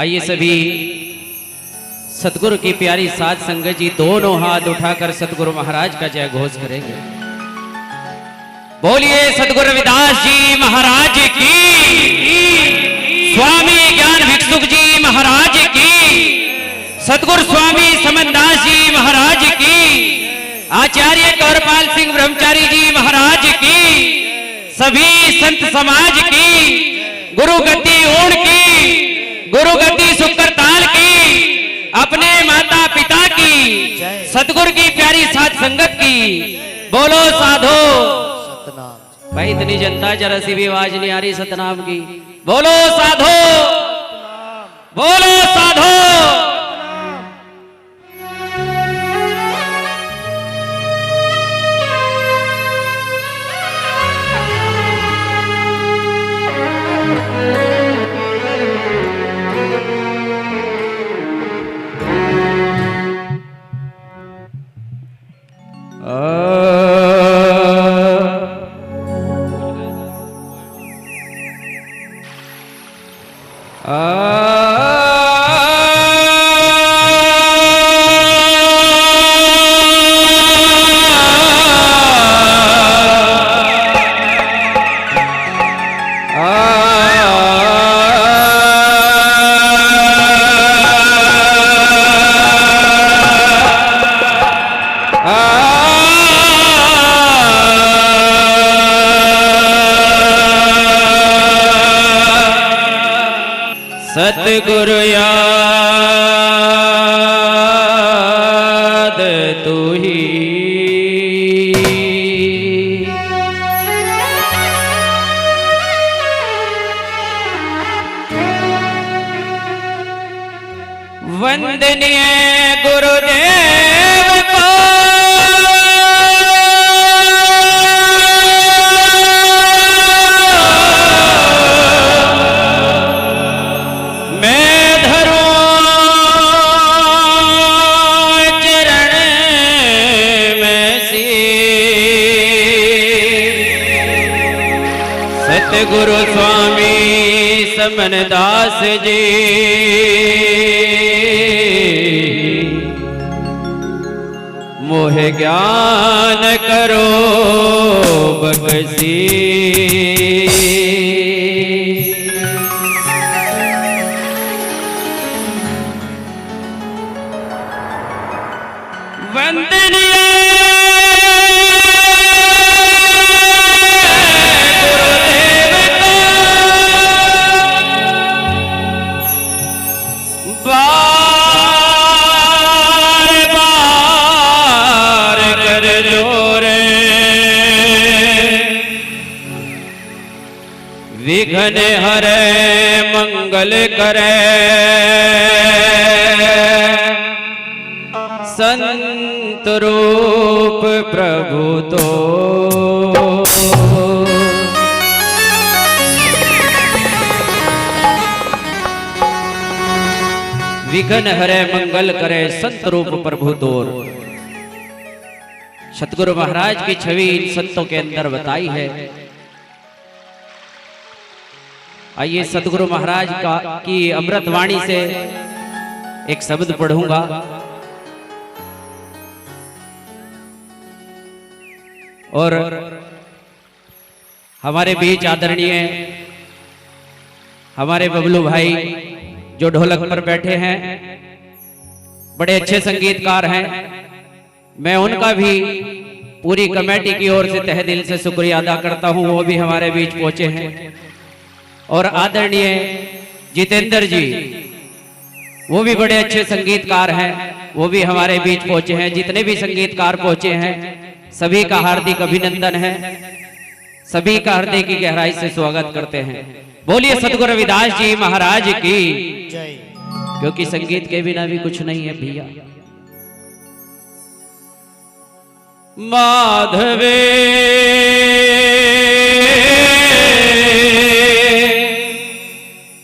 आइए सभी सतगुरु की प्यारी साध संगत जी दोनों हाथ उठाकर सतगुरु महाराज का जय घोष करेंगे। बोलिए सतगुरु रविदास जी महाराज की, स्वामी ज्ञान भिक्षुक जी महाराज की, सतगुरु स्वामी समनदास जी महाराज की, आचार्य कौरपाल सिंह ब्रह्मचारी जी महाराज की, सभी संत समाज की, गुरु गति ओण की, गुरु गति सुकरताल की, अपने माता पिता की, सतगुरु की प्यारी साध संगत की। बोलो साधो सतनाम। भाई इतनी जनता जरा सी भी आवाज नहीं आ रही सतनाम की। बोलो साधो, बोलो साधो। सतगुरु याद तू ही, वंदनीय गुरुदेव को गुरु स्वामी समनदास जी, मोह ज्ञान करो बख्शी। वंदनीय विघ्न हरे मंगल करे, संत रूप प्रभु तो विघ्न हरे मंगल करे, संत रूप प्रभु तोर। सतगुरु महाराज की छवि इन संतों के अंदर बताई है। आइए सतगुरु महाराज की अमृत वाणी से एक शब्द पढ़ूंगा। और हमारे बीच आदरणीय हमारे बबलू भाई जो ढोलक पर बैठे हैं, बड़े अच्छे संगीतकार हैं। मैं उनका भी पूरी कमेटी की ओर से तहे दिल से शुक्रिया अदा करता हूं, वो भी हमारे बीच पहुंचे हैं। और आदरणीय जितेंद्र जी, वो भी बड़े अच्छे संगीतकार हैं, वो भी हमारे बीच पहुंचे हैं। जितने भी संगीतकार पहुंचे हैं सभी का हार्दिक अभिनंदन है, सभी का हृदय की गहराई से स्वागत करते हैं। बोलिए सतगुरु रविदास जी महाराज की जय। क्योंकि संगीत के बिना भी कुछ नहीं है भैया। माधवे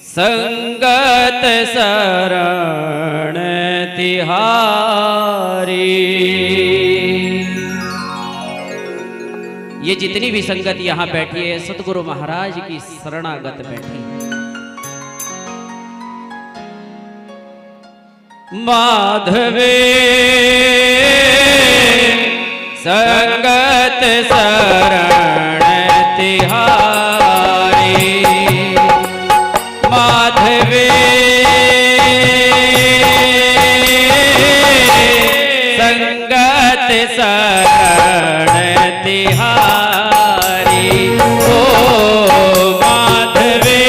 संगत शरण तिहारी। ये जितनी भी संगत यहाँ बैठी है सतगुरु महाराज की शरणागत बैठी है। माधवे संगत शरण तिहारी, माधवे संगत शरण तिहारी। ओ माधवे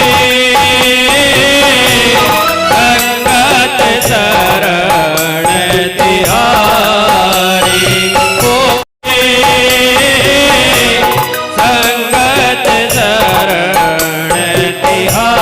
संगत शरण तिहारी, ओ संगत शरण तिहारी।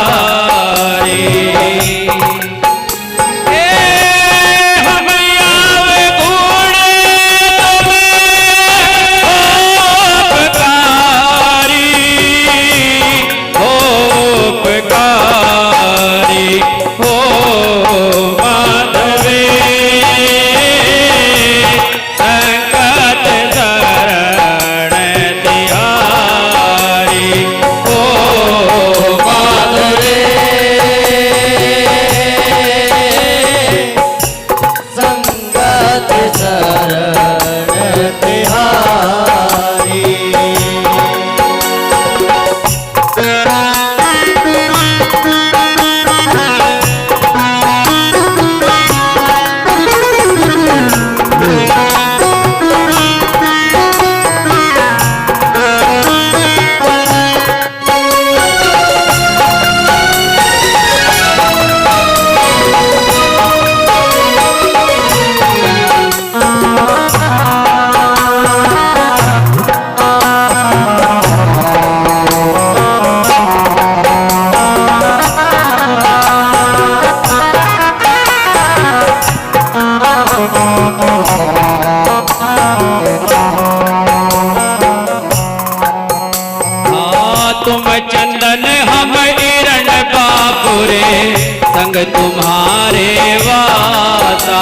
संग तुम्हारे वासा,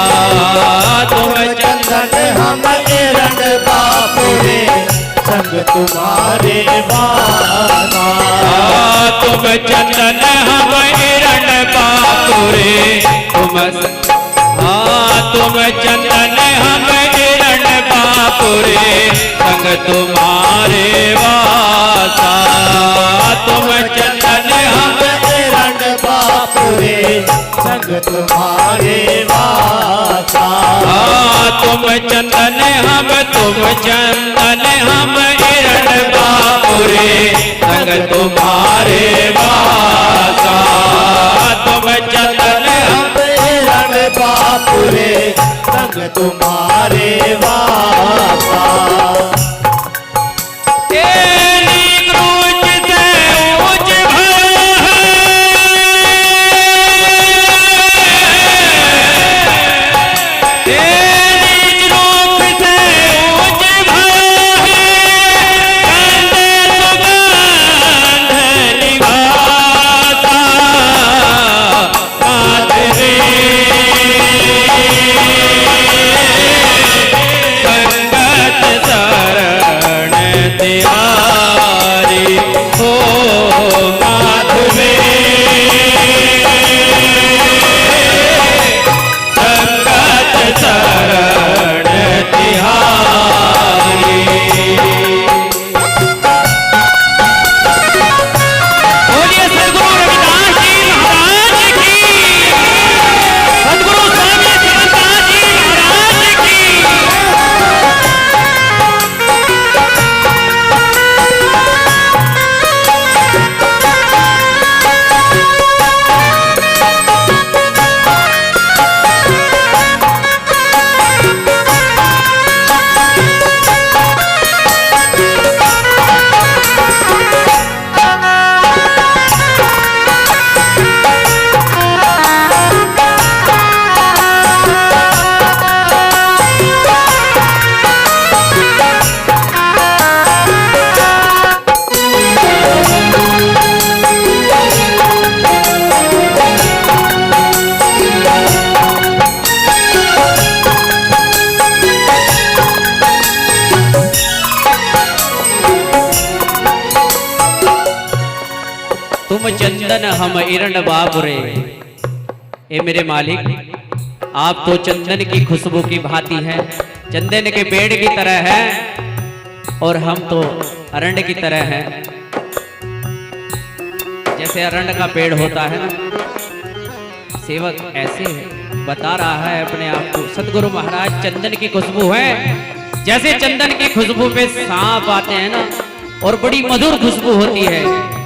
तुम चंदन हम एरंड बापुरे, संग तुम्हारे वासा। तुम चंदन हम एरंड बापुरे, तुम चंदन हम एरंड बापुरे, संग तुम्हारे वासा। तुम चंदन हम एरंड बापुरे, संग तुम्हारे वासा। तुम चंदन हम एरंड बापुरे, संग तुम्हारे वासा। तुम चंदन हम एरंड बापुरे, संग तुम्हारे वासा। तुम चंदन हम इरण बाबुरे। ए मेरे मालिक, आप तो चंदन की खुशबू की भांति है, चंदन के पेड़ की तरह है, और हम तो अरंड की तरह हैं। जैसे अरंड का पेड़ होता है ना, सेवक ऐसे बता रहा है अपने आप को। सतगुरु महाराज चंदन की खुशबू है, जैसे चंदन की खुशबू पे सांप आते हैं ना, और बड़ी मधुर खुशबू होती है,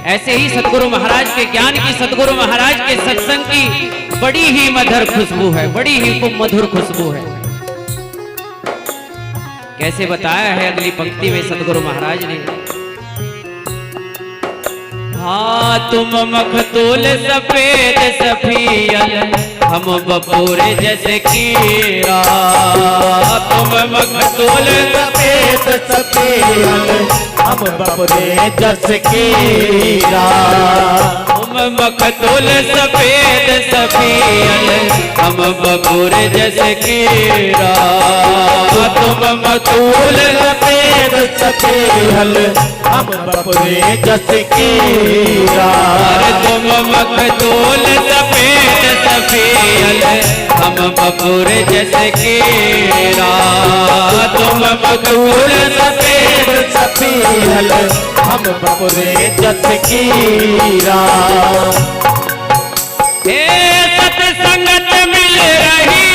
ऐसे ही सतगुरु महाराज के ज्ञान की, सतगुरु महाराज के सत्संग की बड़ी ही मधुर खुशबू है, बड़ी ही मधुर खुशबू है। कैसे बताया है अगली पंक्ति में सतगुरु महाराज ने। हाँ तुम मखतूल सफेद सफियल, हम बपूरे जैसे कीरा। तुम मखतूल सफेद सफियल, हम बपूरे जैसे कीरा। तुम मखतूल सफेद सफियल, हम बपूरे जैसे कीरा। तुम मखतूल सफेद सफियल, हम बपूरे जैसे कीरा। तुम मखतूल सफेद सफियल, हम बपूरे जैसे कीरा। तुम मखतूल सफेद सफियल, हम बपूरे जैसे कीरा। हे सत्संगत मिल रही